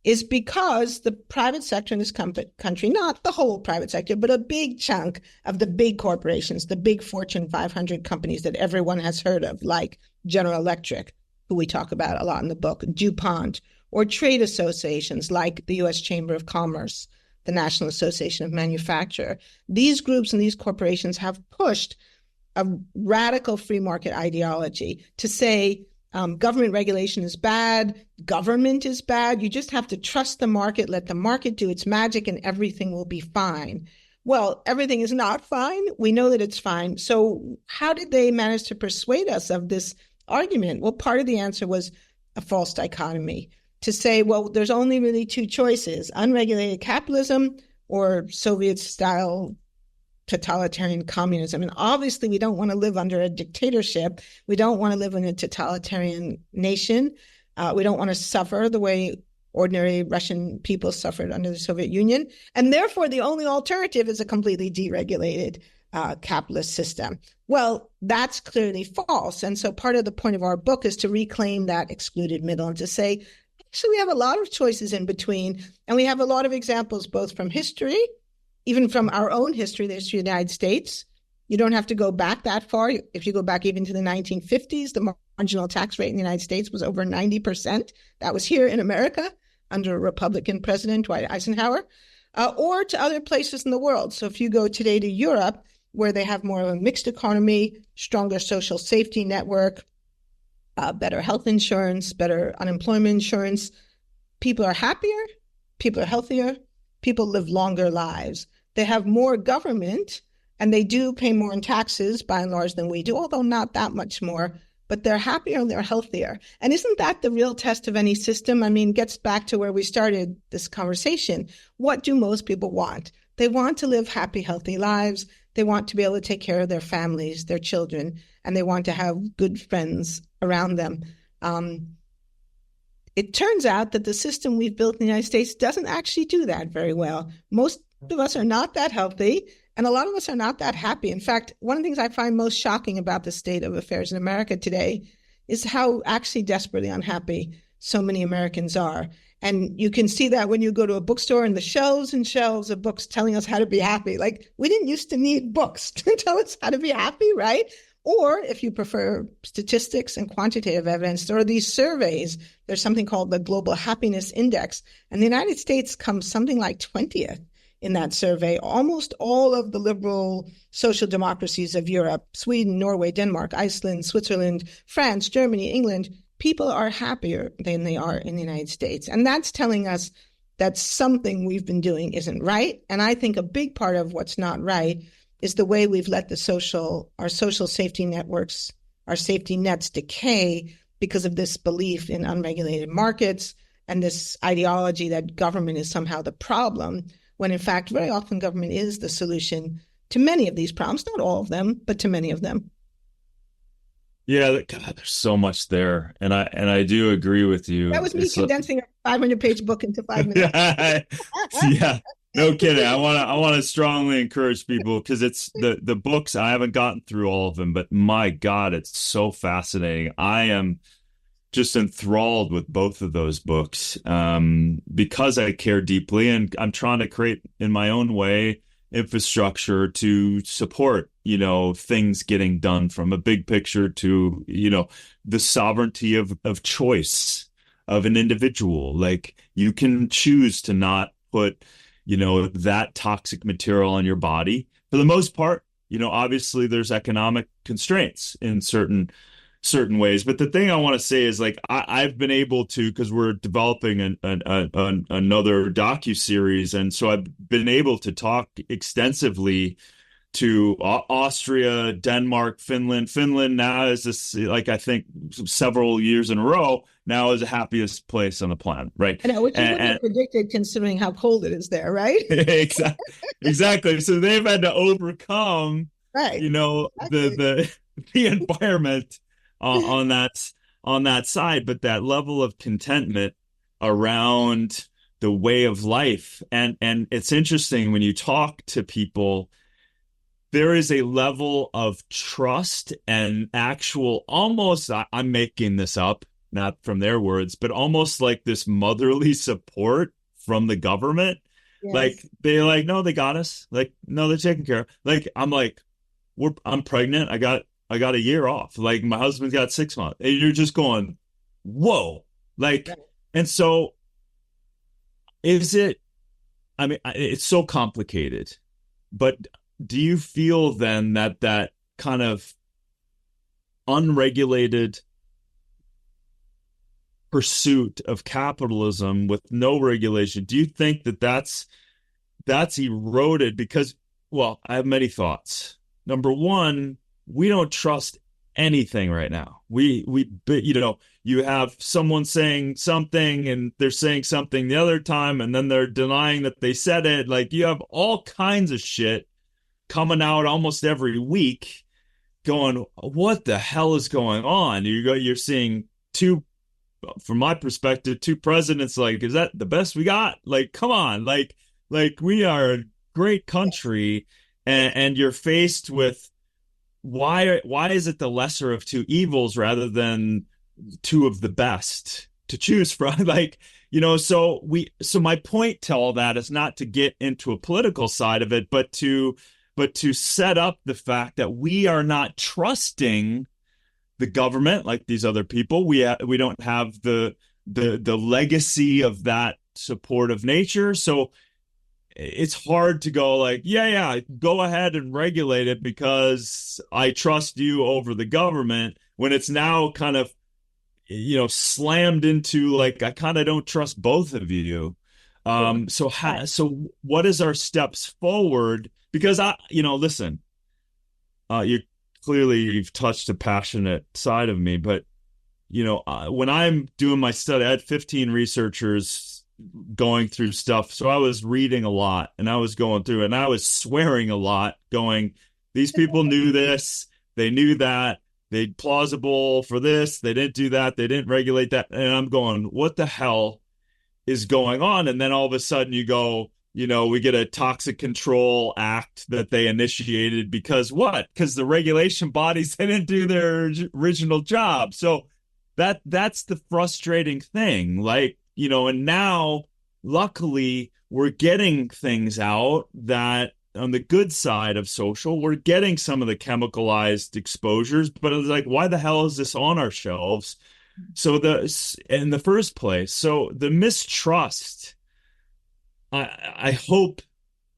is because the private sector in this country, not the whole private sector, but a big chunk of the big corporations, the big Fortune 500 companies that everyone has heard of, like General Electric, who we talk about a lot in the book, DuPont, or trade associations like the U.S. Chamber of Commerce, the National Association of Manufacturers. These groups and these corporations have pushed a radical free market ideology to say government regulation is bad, government is bad. You just have to trust the market, let the market do its magic, and everything will be fine. Well, everything is not fine. We know that it's fine. So how did they manage to persuade us of this argument? Well, part of the answer was a false dichotomy, to say, well, there's only really two choices: unregulated capitalism or Soviet-style totalitarian communism. And obviously, we don't want to live under a dictatorship. We don't want to live in a totalitarian nation. We don't want to suffer the way ordinary Russian people suffered under the Soviet Union. And therefore, the only alternative is a completely deregulated capitalist system. Well, that's clearly false. And so part of the point of our book is to reclaim that excluded middle and to say, actually, we have a lot of choices in between. And we have a lot of examples, both from history, even from our own history, the history of the United States. You don't have to go back that far. If you go back even to the 1950s, the marginal tax rate in the United States was over 90%. That was here in America under a Republican president, Dwight Eisenhower, or to other places in the world. So if you go today to Europe, where they have more of a mixed economy, stronger social safety network, better health insurance, better unemployment insurance, people are happier, people are healthier, people live longer lives. They have more government, and they do pay more in taxes by and large than we do, although not that much more, but they're happier and they're healthier. And isn't that the real test of any system? I mean, it gets back to where we started this conversation. What do most people want? They want to live happy, healthy lives. They want to be able to take care of their families, their children, and they want to have good friends around them. It turns out that the system we've built in the United States doesn't actually do that very well. Most of us are not that healthy, and a lot of us are not that happy. In fact, one of the things I find most shocking about the state of affairs in America today is how actually desperately unhappy so many Americans are. And you can see that when you go to a bookstore and the shelves and shelves of books telling us how to be happy. Like, we didn't used to need books to tell us how to be happy, right? Or if you prefer statistics and quantitative evidence, there are these surveys. There's something called the Global Happiness Index, and the United States comes something like 20th in that survey. Almost all of the liberal social democracies of Europe, Sweden, Norway, Denmark, Iceland, Switzerland, France, Germany, England, people are happier than they are in the United States. And that's telling us that something we've been doing isn't right. And I think a big part of what's not right is the way we've let our social safety networks, our safety nets decay because of this belief in unregulated markets and this ideology that government is somehow the problem, when in fact, very often government is the solution to many of these problems, not all of them, but to many of them. Yeah, God, there's so much there, and I do agree with you. That was me condensing a 500-page book into 5 minutes. Yeah, no kidding. I want to strongly encourage people, because it's the books. I haven't gotten through all of them, but my God, it's so fascinating. I am just enthralled with both of those books, because I care deeply, and I'm trying to create in my own way infrastructure to support, things getting done, from a big picture to, the sovereignty of choice of an individual. Like, you can choose to not put, that toxic material on your body. For the most part, obviously there's economic constraints in certain ways. But the thing I want to say is, like, I've been able to, because we're developing another docu-series, and so I've been able to talk extensively to Austria, Denmark, Finland. Finland now is this, like, I think several years in a row now is the happiest place on the planet, right? I know, which you wouldn't have predicted considering how cold it is there, right? Exactly. So they've had to overcome, right, the environment on that side, but that level of contentment around the way of life. And it's interesting when you talk to people, there is a level of trust and actual, almost, I'm making this up, not from their words, but almost like this motherly support from the government. yes. Like, they're like, no, they got us. Like, no, they're taking care of. Like, I'm like, I'm pregnant. I got a year off. Like, my husband's got 6 months. And you're just going, whoa. Like, right. And so it's so complicated, but do you feel then that kind of unregulated pursuit of capitalism with no regulation, do you think that's eroded? Because, well, I have many thoughts. Number one, we don't trust anything right now. You have someone saying something and they're saying something the other time, and then they're denying that they said it. Like, you have all kinds of shit coming out almost every week going, what the hell is going on? You're seeing from my perspective, two presidents. Like, is that the best we got? Like, come on. Like we are a great country, and you're faced with, why is it the lesser of two evils rather than two of the best to choose from? Like, so my point to all that is not to get into a political side of it, but to set up the fact that we are not trusting the government like these other people. We don't have the legacy of that supportive nature. So it's hard to go like, yeah, go ahead and regulate it because I trust you over the government, when it's now kind of, slammed into, like, I kind of don't trust both of you. So what is our steps forward? Because listen, you've touched a passionate side of me, but when I'm doing my study, I had 15 researchers going through stuff. So I was reading a lot, and I was going through, and I was swearing a lot, going, these people knew this, they knew that, they plausible for this, they didn't do that, they didn't regulate that. And I'm going, what the hell is going on? And then all of a sudden you go, we get a Toxic Control Act that they initiated because what? Because the regulation bodies, they didn't do their original job. So that's the frustrating thing. Like, and now luckily we're getting things out that on the good side of social, we're getting some of the chemicalized exposures, but it's like, why the hell is this on our shelves? So in the first place, so the mistrust, I hope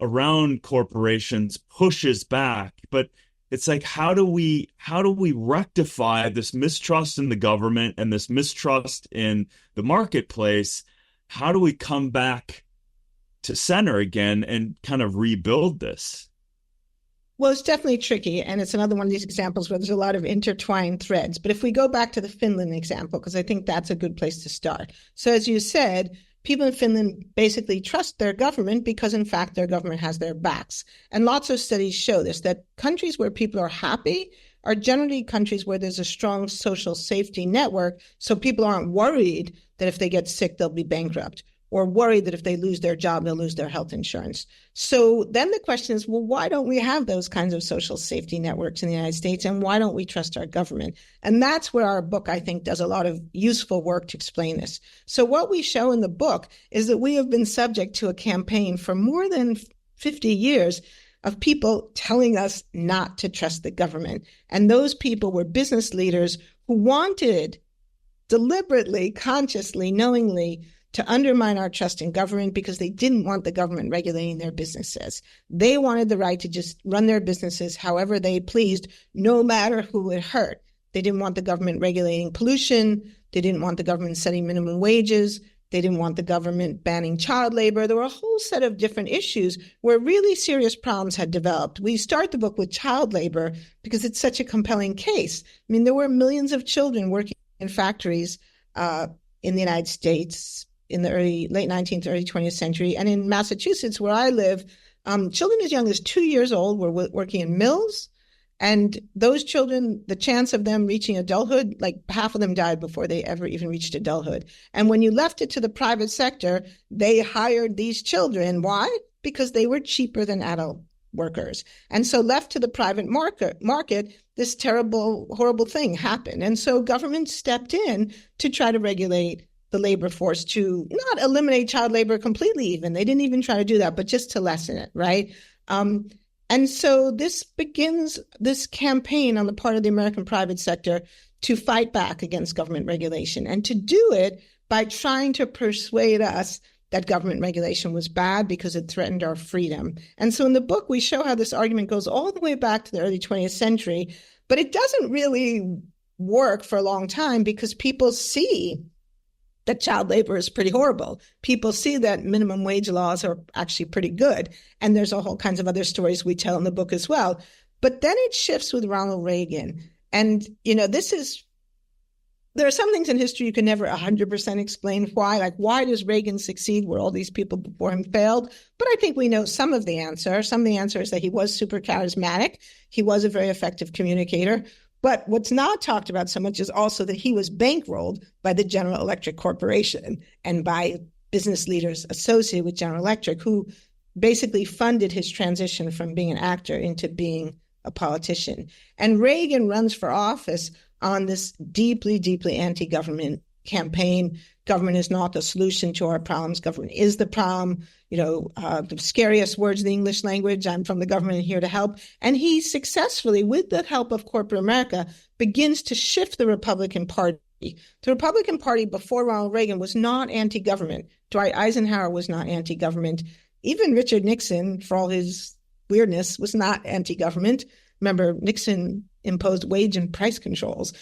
around corporations pushes back, but it's like, how do we rectify this mistrust in the government and this mistrust in the marketplace? How do we come back to center again and kind of rebuild this? Well, it's definitely tricky. And it's another one of these examples where there's a lot of intertwined threads. But if we go back to the Finland example, because I think that's a good place to start. So as you said, people in Finland basically trust their government because, in fact, their government has their backs. And lots of studies show this, that countries where people are happy are generally countries where there's a strong social safety network. So people aren't worried that if they get sick, they'll be bankrupt, or worried that if they lose their job, they'll lose their health insurance. So then the question is, well, why don't we have those kinds of social safety networks in the United States? And why don't we trust our government? And that's where our book, I think, does a lot of useful work to explain this. So what we show in the book is that we have been subject to a campaign for more than 50 years of people telling us not to trust the government. And those people were business leaders who wanted deliberately, consciously, knowingly to undermine our trust in government because they didn't want the government regulating their businesses. They wanted the right to just run their businesses however they pleased, no matter who it hurt. They didn't want the government regulating pollution. They didn't want the government setting minimum wages. They didn't want the government banning child labor. There were a whole set of different issues where really serious problems had developed. We start the book with child labor because it's such a compelling case. I mean, there were millions of children working in factories in the United States in the late 19th, early 20th century. And in Massachusetts, where I live, children as young as 2 years old were working in mills. And those children, the chance of them reaching adulthood, like half of them died before they ever even reached adulthood. And when you left it to the private sector, they hired these children. Why? Because they were cheaper than adult workers. And so left to the private market, this terrible, horrible thing happened. And so government stepped in to try to regulate the labor force, to not eliminate child labor completely even. They didn't even try to do that, but just to lessen it, right? And so this begins this campaign on the part of the American private sector to fight back against government regulation, and to do it by trying to persuade us that government regulation was bad because it threatened our freedom. And so in the book, we show how this argument goes all the way back to the early 20th century, but it doesn't really work for a long time because people see that child labor is pretty horrible. People see that minimum wage laws are actually pretty good. And there's a whole kinds of other stories we tell in the book as well. But then it shifts with Ronald Reagan. And, there are some things in history you can never 100% explain why. Like, why does Reagan succeed where all these people before him failed? But I think we know some of the answer. Some of the answer is that he was super charismatic. He was a very effective communicator. But what's not talked about so much is also that he was bankrolled by the General Electric Corporation and by business leaders associated with General Electric, who basically funded his transition from being an actor into being a politician. And Reagan runs for office on this deeply, deeply anti-government campaign. Government is not the solution to our problems. Government is the problem. The scariest words in the English language, I'm from the government here to help. And he successfully, with the help of corporate America, begins to shift the Republican Party. The Republican Party before Ronald Reagan was not anti-government. Dwight Eisenhower was not anti-government. Even Richard Nixon, for all his weirdness, was not anti-government. Remember, Nixon imposed wage and price controls.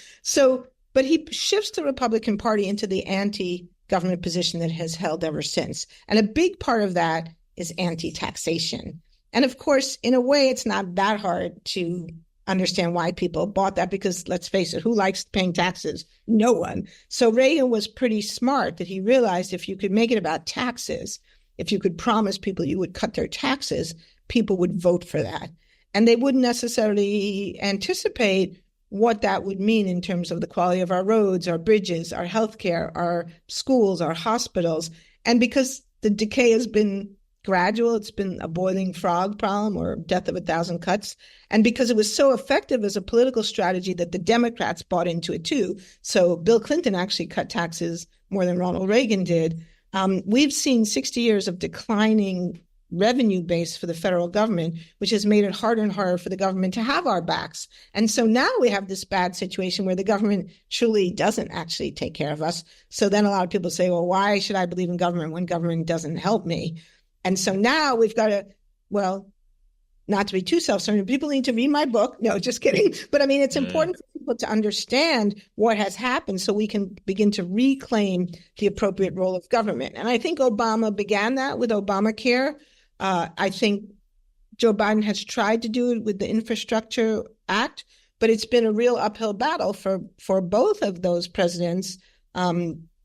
But he shifts the Republican Party into the anti-government position that has held ever since. And a big part of that is anti-taxation. And of course, in a way, it's not that hard to understand why people bought that, because let's face it, who likes paying taxes? No one. So Reagan was pretty smart that he realized if you could make it about taxes, if you could promise people you would cut their taxes, people would vote for that. And they wouldn't necessarily anticipate what that would mean in terms of the quality of our roads, our bridges, our healthcare, our schools, our hospitals. And because the decay has been gradual. It's been a boiling frog problem or death of a thousand cuts. And because it was so effective as a political strategy that the Democrats bought into it too. So Bill Clinton actually cut taxes more than Ronald Reagan did. We've seen 60 years of declining revenue base for the federal government, which has made it harder and harder for the government to have our backs. And so now we have this bad situation where the government truly doesn't actually take care of us. So then a lot of people say, well, why should I believe in government when government doesn't help me? And so now we've got to, well, not to be too self-serving, people need to read my book. No, just kidding. But I mean, it's important for people to understand what has happened so we can begin to reclaim the appropriate role of government. And I think Obama began that with Obamacare. I think Joe Biden has tried to do it with the Infrastructure Act, but it's been a real uphill battle for both of those presidents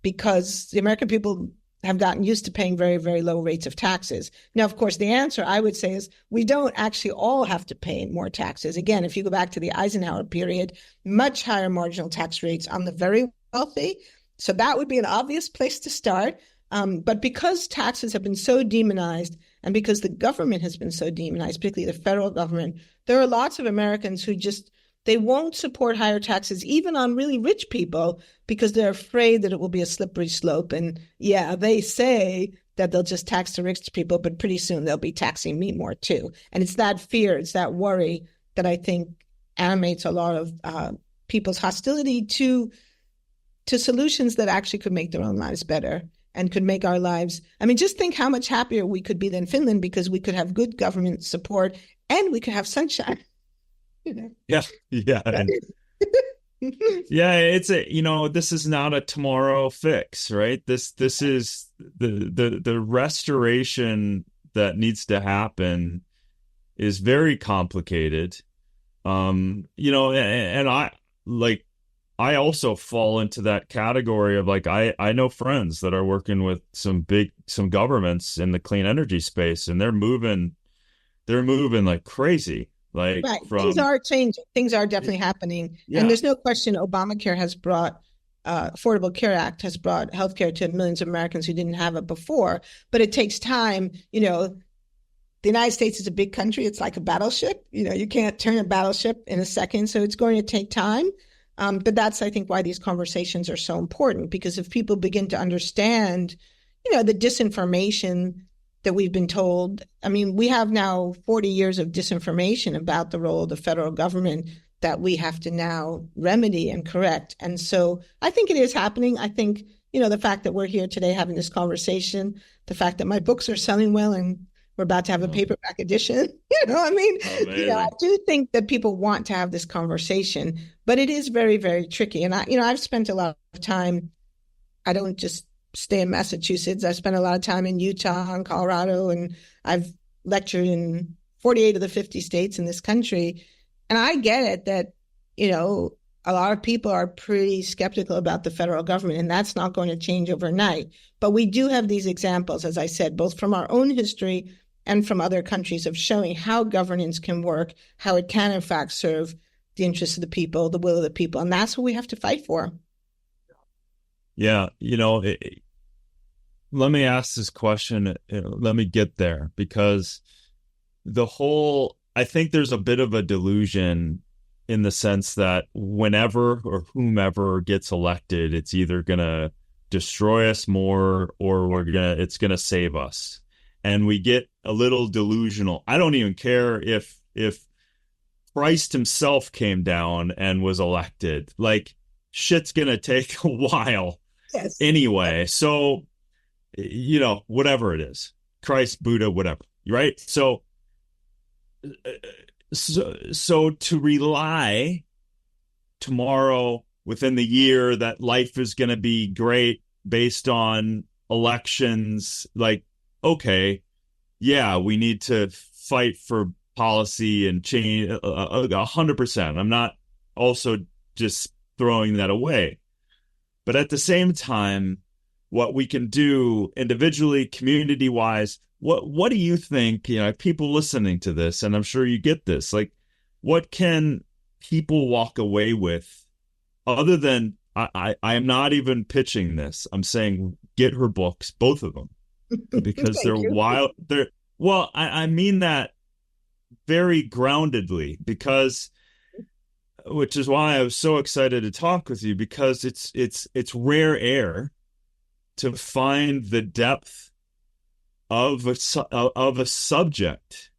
because the American people have gotten used to paying very, very low rates of taxes. Now, of course, the answer I would say is we don't actually all have to pay more taxes. Again, if you go back to the Eisenhower period, much higher marginal tax rates on the very wealthy. So that would be an obvious place to start. But because taxes have been so demonized and because the government has been so demonized, particularly the federal government, there are lots of Americans who they won't support higher taxes, even on really rich people, because they're afraid that it will be a slippery slope. And yeah, they say that they'll just tax the rich people, but pretty soon they'll be taxing me more too. And it's that fear, it's that worry that I think animates a lot of people's hostility to solutions that actually could make their own lives better and could make our lives. I mean, just think how much happier we could be than Finland because we could have good government support and we could have sunshine. You know? Yeah. Yeah, it's this is not a tomorrow fix, right? This is the restoration that needs to happen is very complicated. And I also fall into that category of I know friends that are working with some governments in the clean energy space, and they're moving like crazy. Right. Things are changing. Things are definitely happening. Yeah. And there's no question Obamacare has brought, Affordable Care Act has brought healthcare to millions of Americans who didn't have it before. But it takes time. The United States is a big country. It's like a battleship. You can't turn a battleship in a second. So it's going to take time. But that's, I think, why these conversations are so important, because if people begin to understand, the disinformation that we've been told. I mean, we have now 40 years of disinformation about the role of the federal government that we have to now remedy and correct. And so I think it is happening. I think, the fact that we're here today having this conversation, the fact that my books are selling well and we're about to have a paperback edition, I do think that people want to have this conversation, but it is very, very tricky. And I've spent a lot of time, I don't just stay in Massachusetts. I spent a lot of time in Utah and Colorado, and I've lectured in 48 of the 50 states in this country. And I get it that, a lot of people are pretty skeptical about the federal government, and that's not going to change overnight. But we do have these examples, as I said, both from our own history and from other countries, of showing how governance can work, how it can, in fact, serve the interests of the people, the will of the people. And that's what we have to fight for. Yeah, let me ask this question. Let me get there, because I think there's a bit of a delusion in the sense that whenever or whomever gets elected, it's either going to destroy us more or it's going to save us. And we get a little delusional. I don't even care if Christ himself came down and was elected. Like, shit's going to take a while. Yes. Anyway, so, whatever it is, Christ, Buddha, whatever, right? So to rely tomorrow within the year that life is going to be great based on elections, okay, yeah, we need to fight for policy and change 100%. I'm not also just throwing that away. But at the same time, what we can do individually, community-wise, what do you think, people listening to this, and I'm sure you get this, what can people walk away with other than, I am not even pitching this. I'm saying get her books, both of them. because they're Thank you. wild. Well, I mean that very groundedly, because which is why I was so excited to talk with you, because it's rare air to find the depth of a subject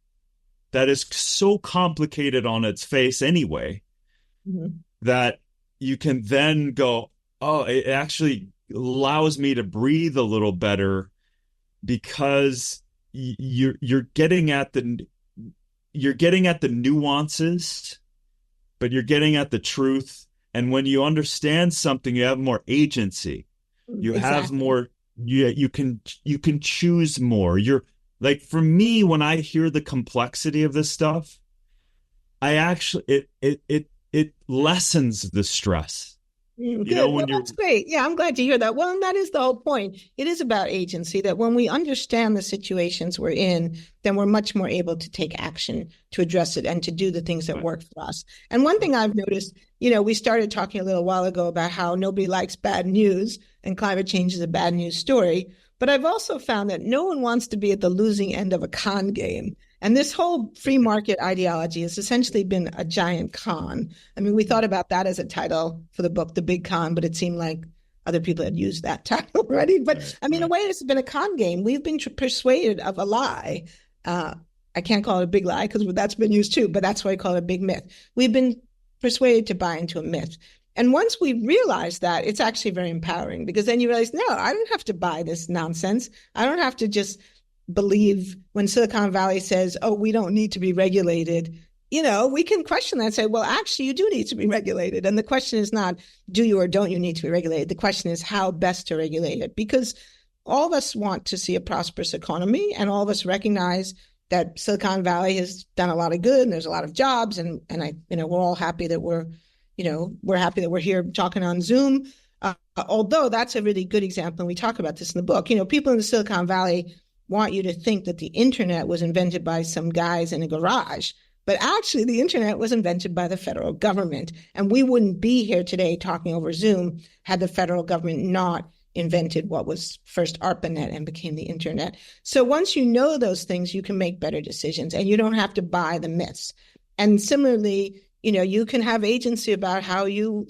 that is so complicated on its face anyway, Mhm. that you can then go, oh, it actually allows me to breathe a little better, because you're getting at the nuances, but you're getting at the truth. And when you understand something, you have more agency. You have Exactly. more. You can choose more. You're like, for me, when I hear the complexity of this stuff, I actually it lessens the stress. Good. Well, When you're that's great. Yeah, I'm glad to hear that. Well, and that is the whole point. It is about agency, that when we understand the situations we're in, then we're much more able to take action to address it and to do the things that work for us. And one thing I've noticed, we started talking a little while ago about how nobody likes bad news and climate change is a bad news story. But I've also found that no one wants to be at the losing end of a con game. And this whole free market ideology has essentially been a giant con. I mean, we thought about that as a title for the book, The Big Con, but it seemed like other people had used that title already. But I mean, in a way, it's been a con game. We've been persuaded of a lie. I can't call it a big lie because that's been used too, but that's why I call it a big myth. We've been persuaded to buy into a myth. And once we realize that, it's actually very empowering, because then you realize, no, I don't have to buy this nonsense. I don't have to just believe when Silicon Valley says, oh, we don't need to be regulated. We can question that and say, well, actually, you do need to be regulated. And the question is not, do you or don't you need to be regulated? The question is how best to regulate it, because all of us want to see a prosperous economy, and all of us recognize that Silicon Valley has done a lot of good and there's a lot of jobs. And we're all happy that we're happy that we're here talking on Zoom. Although that's a really good example, and we talk about this in the book. People in the Silicon Valley want you to think that the internet was invented by some guys in a garage. But actually, the internet was invented by the federal government. And we wouldn't be here today talking over Zoom had the federal government not invented what was first ARPANET and became the internet. So once you know those things, you can make better decisions, and you don't have to buy the myths. And similarly, you can have agency about how you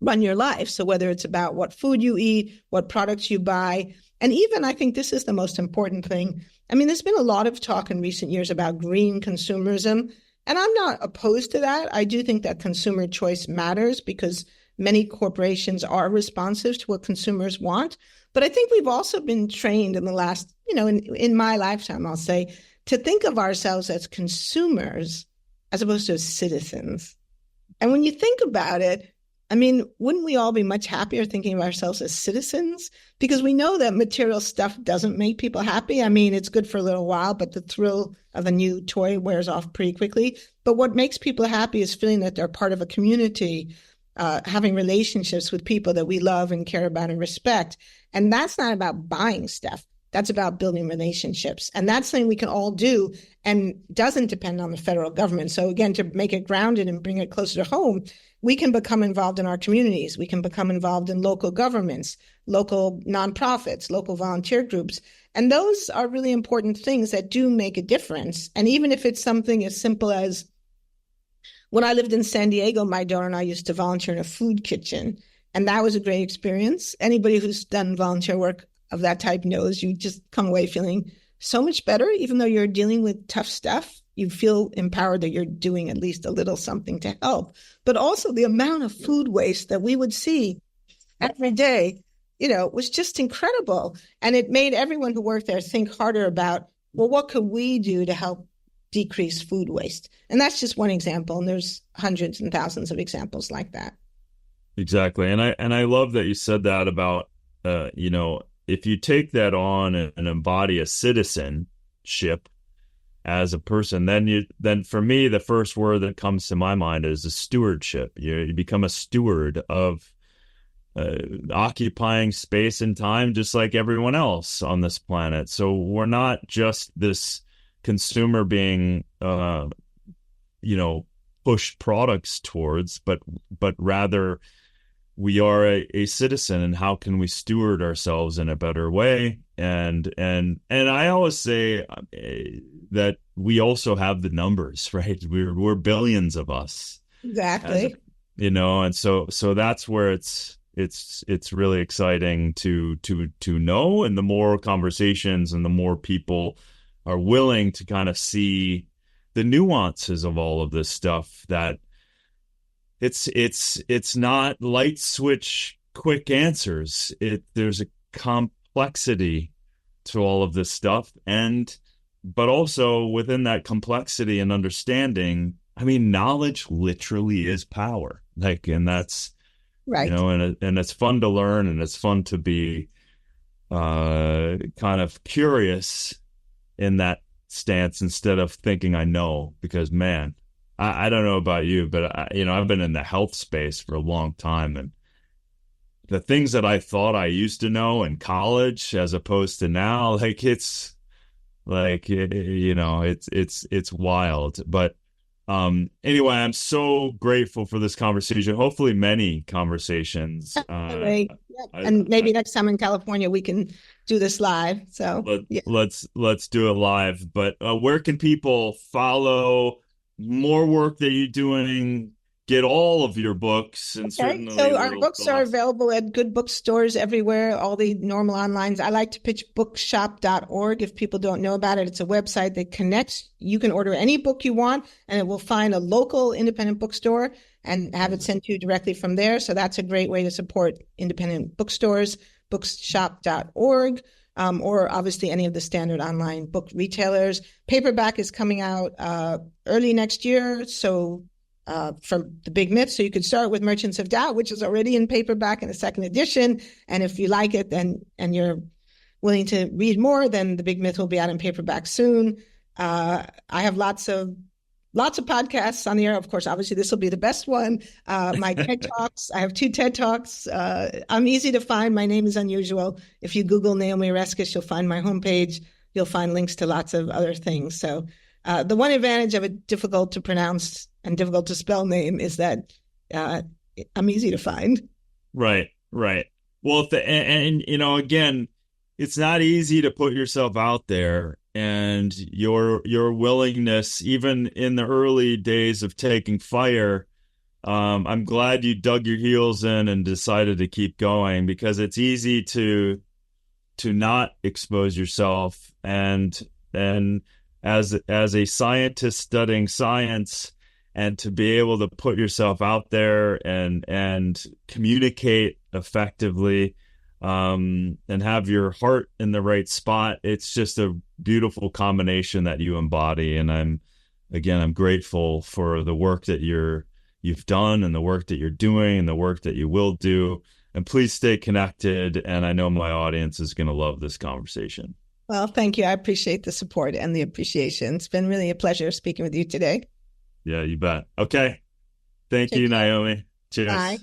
run your life. So whether it's about what food you eat, what products you buy, and even I think this is the most important thing. I mean, there's been a lot of talk in recent years about green consumerism, and I'm not opposed to that. I do think that consumer choice matters, because many corporations are responsive to what consumers want. But I think we've also been trained in the last, in my lifetime, I'll say, to think of ourselves as consumers as opposed to as citizens. And when you think about it, I mean, wouldn't we all be much happier thinking of ourselves as citizens? Because we know that material stuff doesn't make people happy. I mean, it's good for a little while, but the thrill of a new toy wears off pretty quickly. But what makes people happy is feeling that they're part of a community, having relationships with people that we love and care about and respect. And that's not about buying stuff. That's about building relationships. And that's something we can all do and doesn't depend on the federal government. So again, to make it grounded and bring it closer to home, we can become involved in our communities. We can become involved in local governments, local nonprofits, local volunteer groups. And those are really important things that do make a difference. And even if it's something as simple as, when I lived in San Diego, my daughter and I used to volunteer in a food kitchen. And that was a great experience. Anybody who's done volunteer work of that type knows you just come away feeling so much better. Even though you're dealing with tough stuff, you feel empowered that you're doing at least a little something to help. But also the amount of food waste that we would see every day, was just incredible. And it made everyone who worked there think harder about, well, what could we do to help decrease food waste? And that's just one example. And there's hundreds and thousands of examples like that. Exactly. And I love that you said that about, if you take that on and embody a citizenship as a person, then for me, the first word that comes to my mind is a stewardship. You become a steward of occupying space and time, just like everyone else on this planet. So we're not just this consumer being, pushed products towards, but rather we are a citizen, and how can we steward ourselves in a better way? And I always say that we also have the numbers, right? We're billions of us, as Exactly. and so that's where it's really exciting to know, and the more conversations and the more people are willing to kind of see the nuances of all of this stuff, that it's not light switch quick answers. There's a complexity to all of this stuff, but also within that complexity and understanding, I mean, knowledge literally is power. Like, and that's, Right. and it's fun to learn, and it's fun to be kind of curious in that stance, instead of thinking I know, because man, I don't know about you, but I've been in the health space for a long time, and the things that I thought I used to know in college as opposed to now, like it's like, it's wild. But anyway, I'm so grateful for this conversation. Hopefully many conversations. Right. Yep. And maybe next time in California we can do this live. So yeah. Let's do it live. But where can people follow more work that you're doing, get all of your books, and Okay. certainly So our books are thoughts? available at good bookstores everywhere, all the normal online. I like to pitch bookshop.org. If people don't know about it, it's a website that connects. You can order any book you want, and it will find a local independent bookstore and have it sent to you directly from there. So that's a great way to support independent bookstores, bookshop.org, or obviously any of the standard online book retailers. Paperback is coming out early next year. So from The Big Myth. So you could start with Merchants of Doubt, which is already in paperback in a second edition. And if you like it, and you're willing to read more, then The Big Myth will be out in paperback soon. I have lots of podcasts on the air. Of course, obviously this will be the best one. My TED Talks, I have 2 TED Talks. I'm easy to find. My name is unusual. If you Google Naomi Oreskes, you'll find my homepage. You'll find links to lots of other things. So the one advantage of a difficult to pronounce and difficult to spell name is that I'm easy to find. Right. Well, again, it's not easy to put yourself out there, and your willingness, even in the early days of taking fire. I'm glad you dug your heels in and decided to keep going, because it's easy to not expose yourself, and as a scientist studying science, and to be able to put yourself out there and communicate effectively, and have your heart in the right spot. It's just a beautiful combination that you embody. And I'm grateful for the work that you've done, and the work that you're doing, and the work that you will do. And please stay connected. And I know my audience is going to love this conversation. Well, thank you. I appreciate the support and the appreciation. It's been really a pleasure speaking with you today. Yeah, you bet. Okay. Thank you, Naomi. Cheers. Bye.